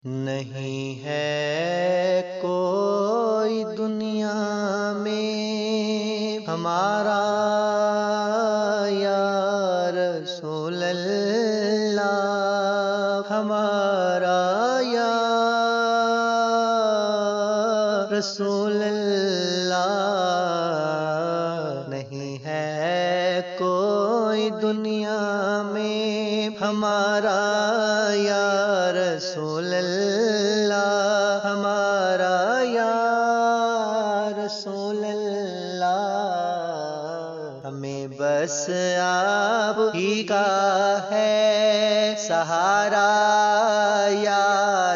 نہیں ہے کوئی دنیا میں ہمارا یا رسول اللہ، ہمارا یا رسول اللہ، نہیں ہے کوئی دنیا میں ہمارا یا رسول اللہ، ہمارا یا رسول اللہ، ہمیں بس آپ ہی کا ہے سہارا یا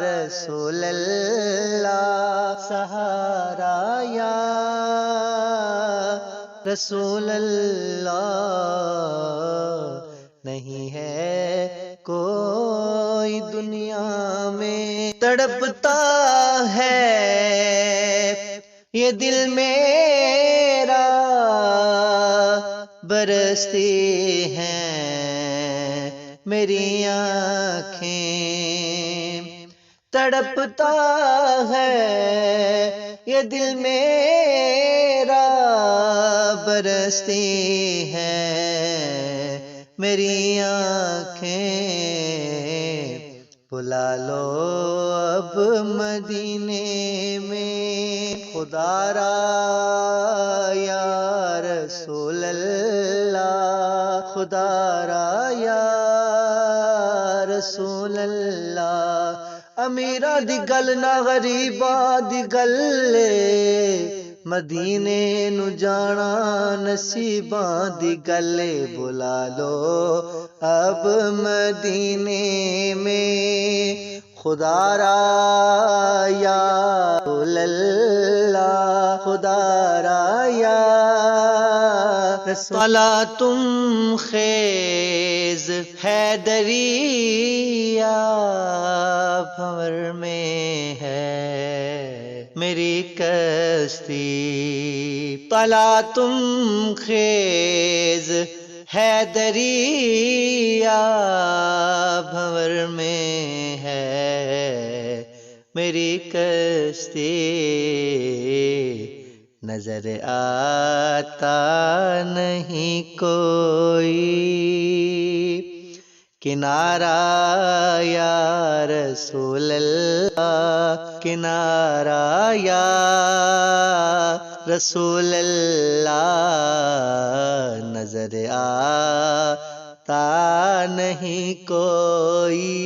رسول اللہ، سہارا یا رسول اللہ، نہیں ہے کوئی دنیا میں تڑپتا ہے یہ دل میرا، برستی ہیں میری آنکھیں، تڑپتا ہے یہ دل میرا، برستی ہیں میری آنکھیں، بلا لو اب مدینے میں خدا را یا رسول اللہ، خدا را یا رسول اللہ، امیرا دی گل نہ غریبا دی گل، مدینے نو جانا نصیباں دی گل، بلا لو اب مدینے میں خدا را یا رسول اللہ، خدا را یا رسول اللہ، تم خیز حیدری بھنور میں ہے میری کشتی، طلا تم خیز حیدری بھنور میں ہے میری کشتی، نظر آتا نہیں کوئی کنارہ یا رسول اللہ، کنارہ یا رسول اللہ، نظر آتا نہیں کوئی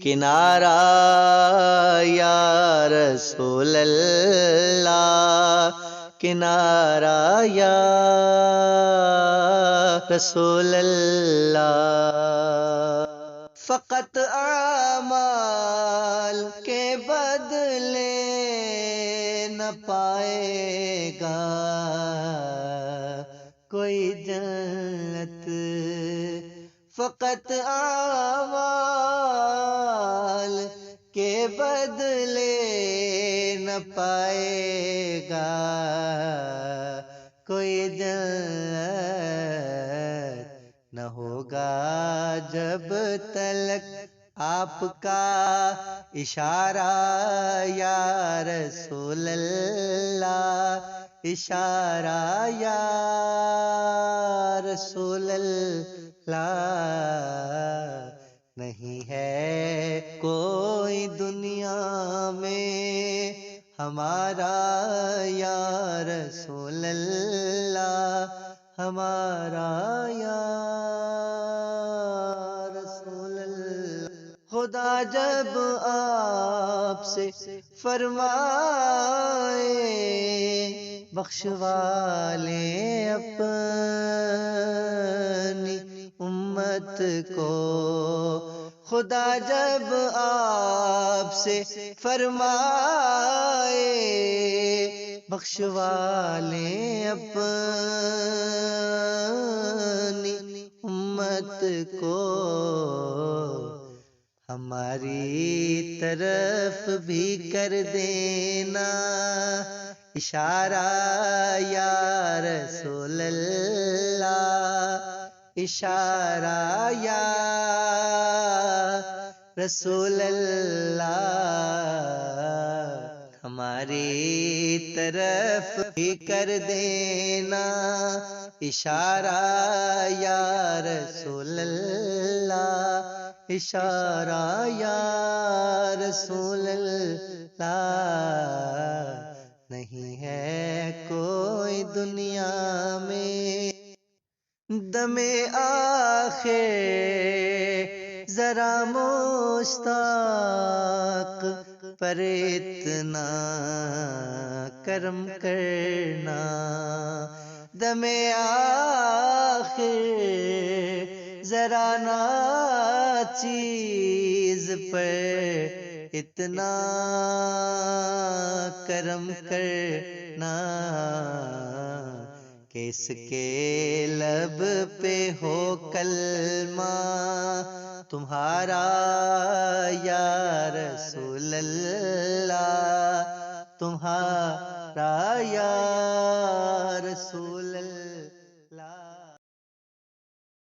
کنارہ یا رسول اللہ، کنارہ یا رسول اللہ، فقط اعمال کے بدلے نہ پائے گا کوئی جنت، فقط اعمال کے بدلے نہ پائے گا کوئی جنت، نہ ہوگا جب تلک آپ کا اشارہ یا رسول اللہ، اشارہ یا رسول اللہ، نہیں ہے کوئی دنیا میں ہمارا یا رسول اللہ، ہمارا یا رسول اللہ، خدا جب آپ سے فرمائے بخشوا لے اپنی امت کو، خدا جب آپ سے فرمائے بخشوا لے اپنی امت کو، ہماری طرف بھی کر دینا اشارہ یا رسول اللہ، اشارہ یا رسول اللہ، طرف ہی کر دینا اشارہ یا رسول اللہ، اشارہ یا رسول اللہ، نہیں ہے کوئی دنیا میں دم آخر ذرا مشتاق پر اتنا کرم کرنا، دم آخر ذرا ناچیز پر اتنا کرم کرنا کہ اس کے لب پہ ہو کلمہ تمہارا یا رسول اللہ، تمہارا یا رسول اللہ۔